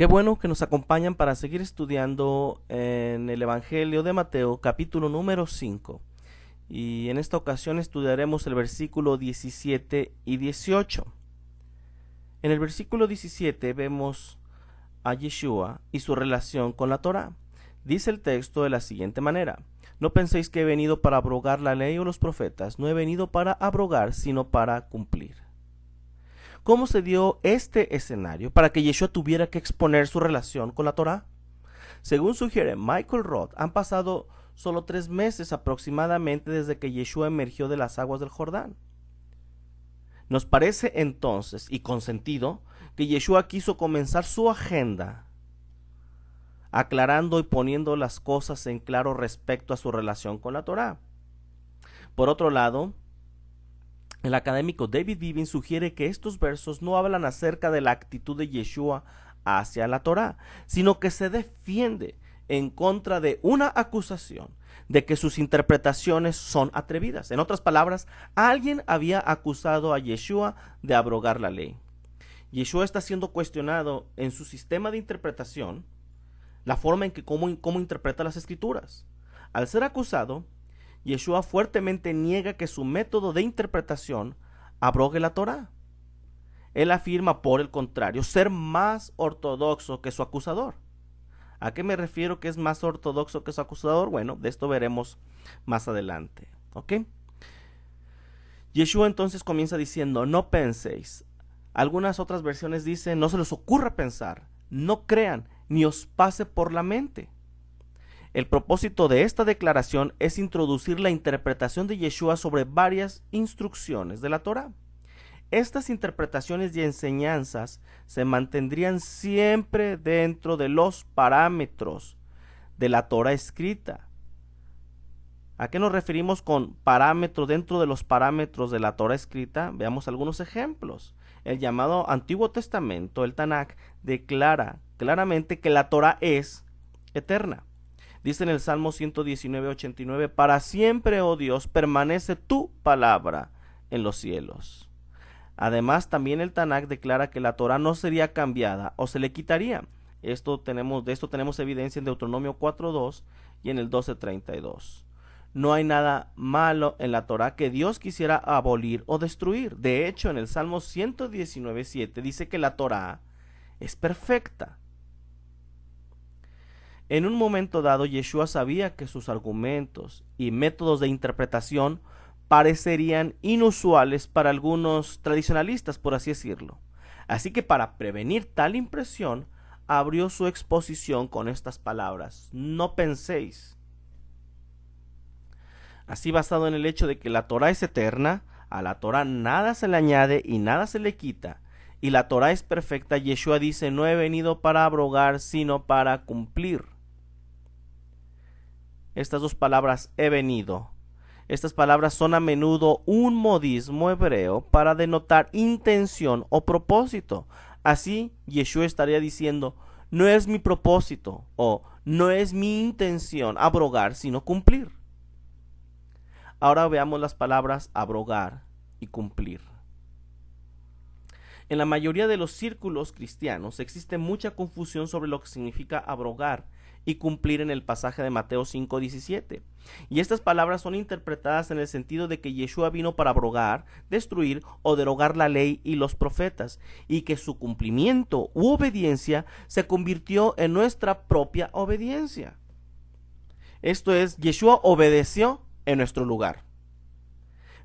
Qué bueno que nos acompañan para seguir estudiando en el Evangelio de Mateo, capítulo número 5. Y en esta ocasión estudiaremos el versículo 17 y 18. En el versículo 17 vemos a Yeshua y su relación con la Torá. Dice el texto de la siguiente manera: No penséis que he venido para abrogar la ley o los profetas, no he venido para abrogar, sino para cumplir. ¿Cómo se dio este escenario para que Yeshua tuviera que exponer su relación con la Torá? Según sugiere Michael Roth, han pasado solo 3 meses aproximadamente desde que Yeshua emergió de las aguas del Jordán. Nos parece entonces, y con sentido, que Yeshua quiso comenzar su agenda aclarando y poniendo las cosas en claro respecto a su relación con la Torá. Por otro lado, el académico David Bivin sugiere que estos versos no hablan acerca de la actitud de Yeshua hacia la Torá, sino que se defiende en contra de una acusación de que sus interpretaciones son atrevidas. En otras palabras, alguien había acusado a Yeshua de abrogar la ley. Yeshua está siendo cuestionado en su sistema de interpretación, la forma en que cómo interpreta las escrituras. Al ser acusado, Yeshua fuertemente niega que su método de interpretación abrogue la Torá. Él afirma, por el contrario, ser más ortodoxo que su acusador. ¿A qué me refiero que es más ortodoxo que su acusador? Bueno, de esto veremos más adelante. ¿Ok? Yeshua entonces comienza diciendo: no penséis. Algunas otras versiones dicen: no se les ocurra pensar, no crean, ni os pase por la mente. El propósito de esta declaración es introducir la interpretación de Yeshua sobre varias instrucciones de la Torá. Estas interpretaciones y enseñanzas se mantendrían siempre dentro de los parámetros de la Torá escrita. ¿A qué nos referimos con parámetro dentro de los parámetros de la Torá escrita? Veamos algunos ejemplos. El llamado Antiguo Testamento, el Tanaj, declara claramente que la Torá es eterna. Dice en el Salmo 119:89: para siempre, oh Dios, permanece tu palabra en los cielos. Además, también el Tanaj declara que la Torá no sería cambiada o se le quitaría. De esto tenemos evidencia en Deuteronomio 4:2 y en el 12:32. No hay nada malo en la Torá que Dios quisiera abolir o destruir. De hecho, en el Salmo 119:7 dice que la Torá es perfecta. En un momento dado, Yeshua sabía que sus argumentos y métodos de interpretación parecerían inusuales para algunos tradicionalistas, por así decirlo. Así que para prevenir tal impresión, abrió su exposición con estas palabras: no penséis. Así, basado en el hecho de que la Torá es eterna, a la Torá nada se le añade y nada se le quita, y la Torá es perfecta, Yeshua dice: no he venido para abrogar, sino para cumplir. Estas dos palabras, he venido, estas palabras son a menudo un modismo hebreo para denotar intención o propósito. Así, Yeshua estaría diciendo: no es mi propósito o no es mi intención abrogar, sino cumplir. Ahora veamos las palabras abrogar y cumplir. En la mayoría de los círculos cristianos existe mucha confusión sobre lo que significa abrogar y cumplir en el pasaje de Mateo 5:17. Y estas palabras son interpretadas en el sentido de que Yeshua vino para abrogar, destruir o derogar la ley y los profetas, y que su cumplimiento u obediencia se convirtió en nuestra propia obediencia. Esto es, Yeshua obedeció en nuestro lugar.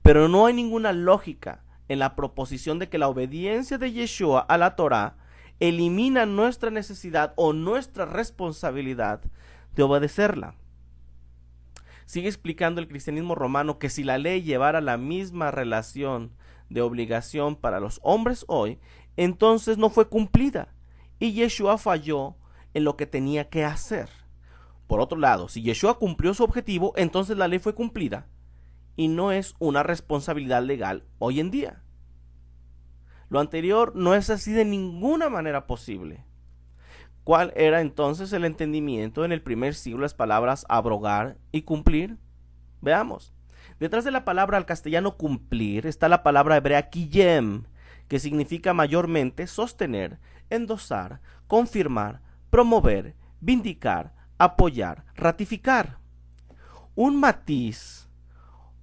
Pero no hay ninguna lógica en la proposición de que la obediencia de Yeshua a la Torá elimina nuestra necesidad o nuestra responsabilidad de obedecerla. Sigue explicando el cristianismo romano que si la ley llevara la misma relación de obligación para los hombres hoy, entonces no fue cumplida y Yeshua falló en lo que tenía que hacer. Por otro lado, si Yeshua cumplió su objetivo, entonces la ley fue cumplida y no es una responsabilidad legal hoy en día. Lo anterior no es así de ninguna manera posible. ¿Cuál era entonces el entendimiento en el primer siglo de las palabras abrogar y cumplir? Veamos. Detrás de la palabra al castellano cumplir está la palabra hebrea kiyem, que significa mayormente sostener, endosar, confirmar, promover, vindicar, apoyar, ratificar. Un matiz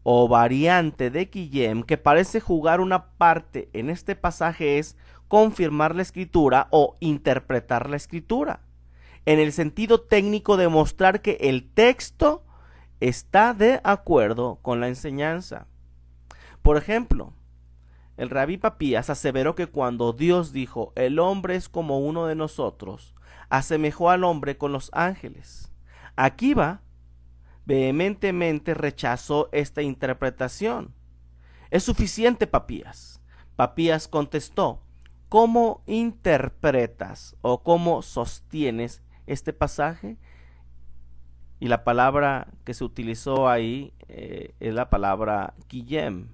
o variante de Guillem que parece jugar una parte en este pasaje es confirmar la escritura o interpretar la escritura, en el sentido técnico de mostrar que el texto está de acuerdo con la enseñanza. Por ejemplo, el rabí Papías aseveró que cuando Dios dijo, el hombre es como uno de nosotros, asemejó al hombre con los ángeles. Akiva vehementemente rechazó esta interpretación. ¿Es suficiente, Papías? Papías contestó, ¿cómo interpretas o cómo sostienes este pasaje? Y la palabra que se utilizó ahí es la palabra Guillem.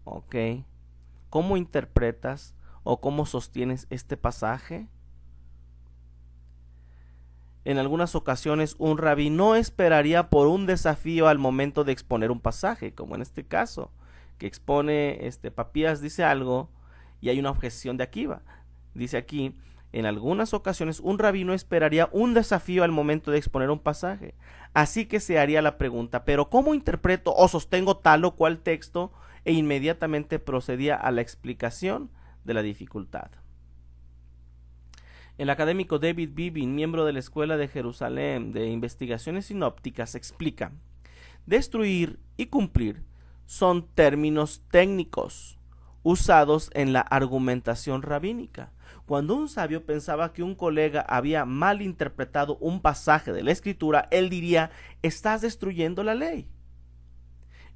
¿Ok? ¿Cómo interpretas o cómo sostienes este pasaje? En algunas ocasiones un rabí no esperaría por un desafío al momento de exponer un pasaje, como en este caso, que expone Papías dice algo y hay una objeción de Akiva. Dice aquí, en algunas ocasiones un rabí no esperaría un desafío al momento de exponer un pasaje. Así que se haría la pregunta, ¿pero cómo interpreto o sostengo tal o cual texto? E inmediatamente procedía a la explicación de la dificultad. El académico David Bibin, miembro de la Escuela de Jerusalén de Investigaciones Sinópticas, explica: destruir y cumplir son términos técnicos usados en la argumentación rabínica. Cuando un sabio pensaba que un colega había malinterpretado un pasaje de la Escritura, él diría: estás destruyendo la ley.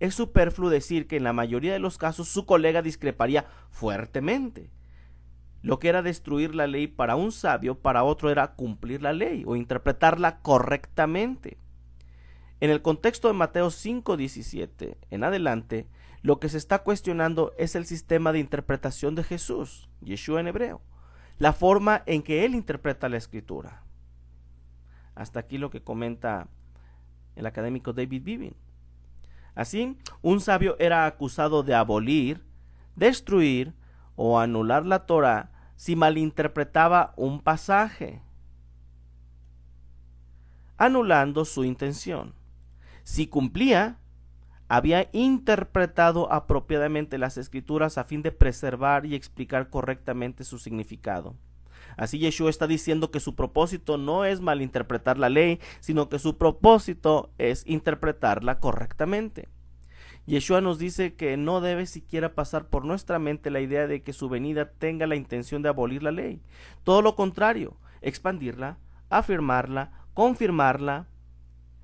Es superfluo decir que en la mayoría de los casos su colega discreparía fuertemente. Lo que era destruir la ley para un sabio, para otro era cumplir la ley o interpretarla correctamente. En el contexto de Mateo 5:17 en adelante, lo que se está cuestionando es el sistema de interpretación de Jesús, Yeshua en hebreo, la forma en que él interpreta la escritura. Hasta aquí lo que comenta el académico David Bibin. Así, un sabio era acusado de abolir, destruir o anular la Torá si malinterpretaba un pasaje, anulando su intención. Si cumplía, había interpretado apropiadamente las escrituras a fin de preservar y explicar correctamente su significado. Así Yeshua está diciendo que su propósito no es malinterpretar la ley, sino que su propósito es interpretarla correctamente. Yeshua nos dice que no debe siquiera pasar por nuestra mente la idea de que su venida tenga la intención de abolir la ley. Todo lo contrario, expandirla, afirmarla, confirmarla,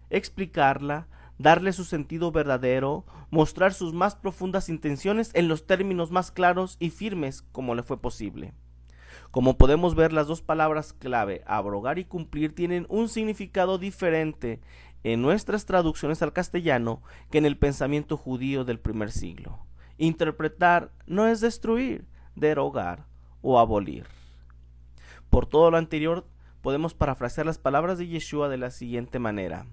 explicarla, darle su sentido verdadero, mostrar sus más profundas intenciones en los términos más claros y firmes como le fue posible. Como podemos ver, las dos palabras clave, abrogar y cumplir, tienen un significado diferente en nuestras traducciones al castellano que en el pensamiento judío del primer siglo. Interpretar no es destruir, derogar o abolir. Por todo lo anterior, podemos parafrasear las palabras de Yeshua de la siguiente manera: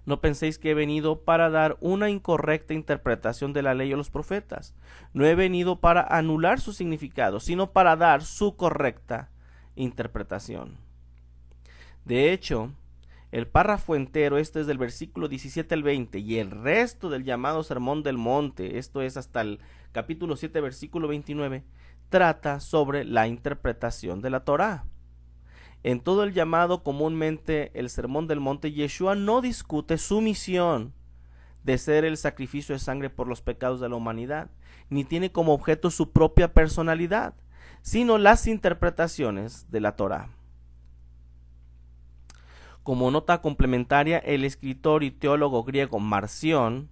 no penséis que he venido para dar una incorrecta interpretación de la ley o los profetas. No he venido para anular su significado, sino para dar su correcta interpretación. De hecho, el párrafo entero, este es del versículo 17 al 20, y el resto del llamado Sermón del Monte, esto es hasta el capítulo 7, versículo 29, trata sobre la interpretación de la Torá. En todo el llamado comúnmente el Sermón del Monte, Yeshua no discute su misión de ser el sacrificio de sangre por los pecados de la humanidad, ni tiene como objeto su propia personalidad, sino las interpretaciones de la Torá. Como nota complementaria, el escritor y teólogo griego Marción,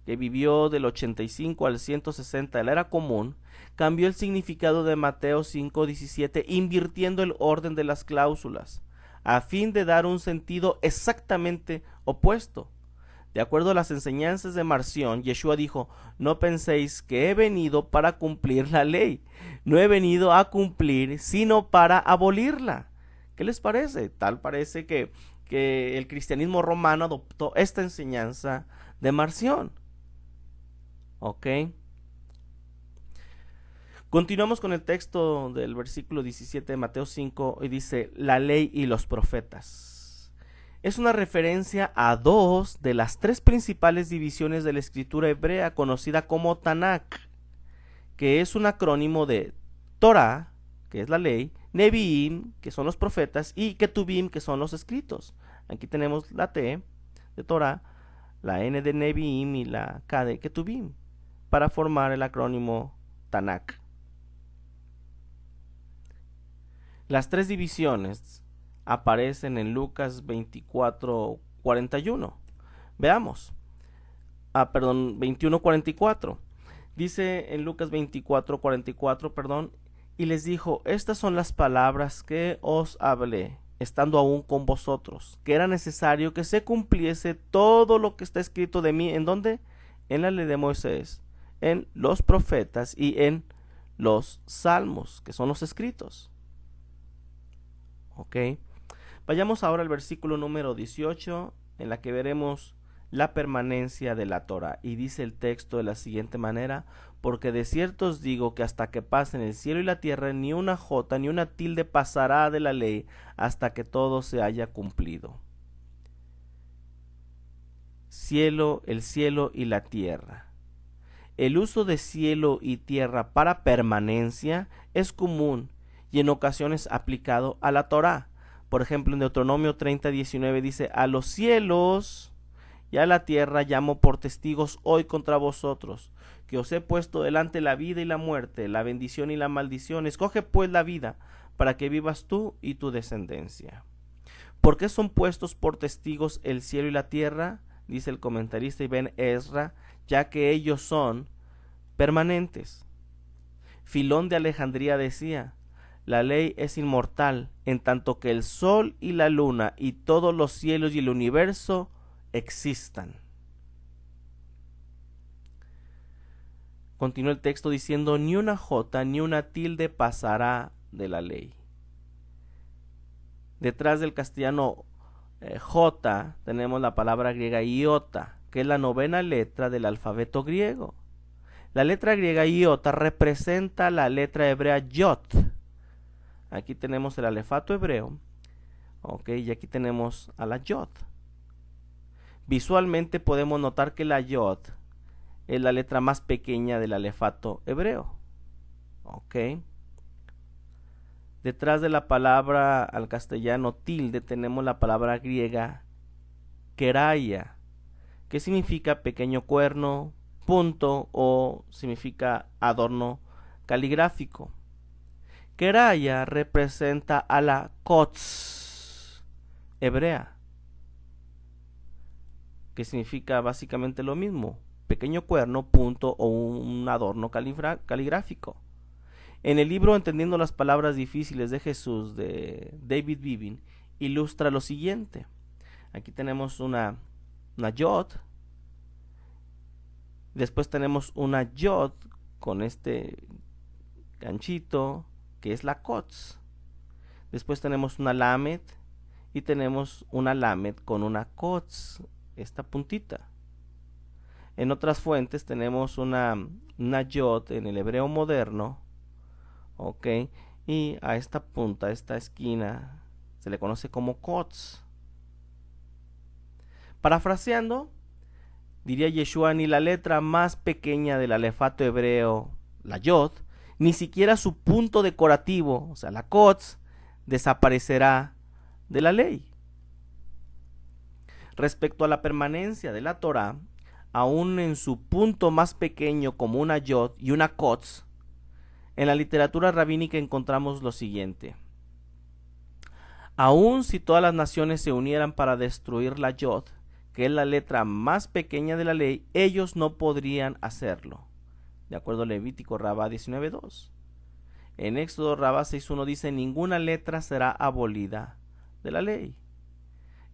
que vivió del 85 al 160 de la era común, cambió el significado de Mateo 5:17 invirtiendo el orden de las cláusulas, a fin de dar un sentido exactamente opuesto. De acuerdo a las enseñanzas de Marción, Yeshua dijo: no penséis que he venido para cumplir la ley, no he venido a cumplir, sino para abolirla. ¿Qué les parece? Tal parece que el cristianismo romano adoptó esta enseñanza de Marción. ¿Ok? Continuamos con el texto del versículo 17 de Mateo 5 y dice, la ley y los profetas. Es una referencia a dos de las tres principales divisiones de la escritura hebrea conocida como Tanakh, que es un acrónimo de Torah, que es la ley, Nevi'im, que son los profetas, y Ketuvim, que son los escritos. Aquí tenemos la T de Torah, la N de Nevi'im y la K de Ketuvim, para formar el acrónimo Tanakh. Las tres divisiones aparecen en Lucas 24:41. Veamos. 21:44. Dice en Lucas 24:44, y les dijo, estas son las palabras que os hablé, estando aún con vosotros, que era necesario que se cumpliese todo lo que está escrito de mí. ¿En dónde? En la ley de Moisés, en los profetas y en los salmos, que son los escritos. Ok, vayamos ahora al versículo número 18, en la que veremos la permanencia de la Torah. Y dice el texto de la siguiente manera, porque de cierto os digo que hasta que pasen el cielo y la tierra, ni una jota ni una tilde pasará de la ley hasta que todo se haya cumplido. El cielo y la tierra. El uso de cielo y tierra para permanencia es común y en ocasiones aplicado a la Torá. Por ejemplo, en Deuteronomio 30:19 dice, a los cielos y a la tierra llamo por testigos hoy contra vosotros, que os he puesto delante la vida y la muerte, la bendición y la maldición. Escoge pues la vida, para que vivas tú y tu descendencia. ¿Por qué son puestos por testigos el cielo y la tierra? Dice el comentarista Ibn Ezra, ya que ellos son permanentes. Filón de Alejandría decía, la ley es inmortal, en tanto que el sol y la luna y todos los cielos y el universo existan. Continúa el texto diciendo, ni una jota ni una tilde pasará de la ley. Detrás del castellano jota tenemos la palabra griega iota, que es la 9ª letra del alfabeto griego. La letra griega iota representa la letra hebrea yot. Aquí tenemos el alefato hebreo, y aquí tenemos a la yod. Visualmente podemos notar que la yod es la letra más pequeña del alefato hebreo. Detrás de la palabra al castellano tilde tenemos la palabra griega keraya, que significa pequeño cuerno, punto o significa adorno caligráfico. Keraya representa a la kotz hebrea, que significa básicamente lo mismo, pequeño cuerno, punto o un adorno caligráfico. En el libro Entendiendo las palabras difíciles de Jesús de David Beaven ilustra lo siguiente. Aquí tenemos una yod, después tenemos una yod con este ganchito que es la kotz. Después tenemos una lamet y tenemos una lamet con una kotz, esta puntita. En otras fuentes tenemos una yod en el hebreo moderno, y a esta punta, a esta esquina, se le conoce como kotz. Parafraseando, diría Yeshua, ni la letra más pequeña del alefato hebreo, la yod, ni siquiera su punto decorativo, o sea, la kotz, desaparecerá de la ley. Respecto a la permanencia de la Torah, aún en su punto más pequeño como una yod y una kotz, en la literatura rabínica encontramos lo siguiente. Aún si todas las naciones se unieran para destruir la yod, que es la letra más pequeña de la ley, ellos no podrían hacerlo. De acuerdo a Levítico Rabá 19:2. En Éxodo Rabá 6:1 dice, ninguna letra será abolida de la ley.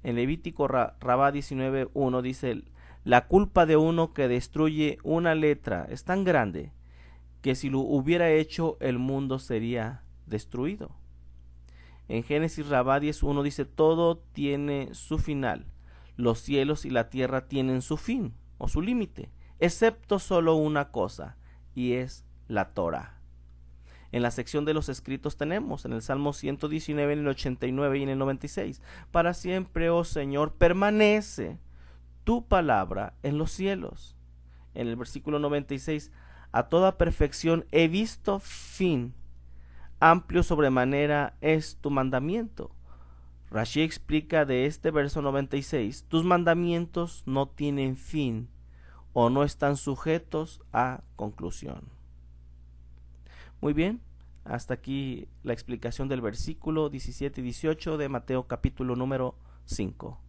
En Levítico Rabá 19:1 dice, la culpa de uno que destruye una letra es tan grande que si lo hubiera hecho el mundo sería destruido. En Génesis Rabá 10:1 dice, todo tiene su final, los cielos y la tierra tienen su fin o su límite, excepto solo una cosa, y es la Torah. En la sección de los escritos tenemos en el Salmo 119, en el 89 y en el 96. Para siempre, oh Señor, permanece tu palabra en los cielos. En el versículo 96, a toda perfección he visto fin, amplio sobremanera es tu mandamiento. Rashi explica de este verso 96, tus mandamientos no tienen fin o no están sujetos a conclusión. Muy bien, hasta aquí la explicación del versículo 17 y 18 de Mateo capítulo número 5.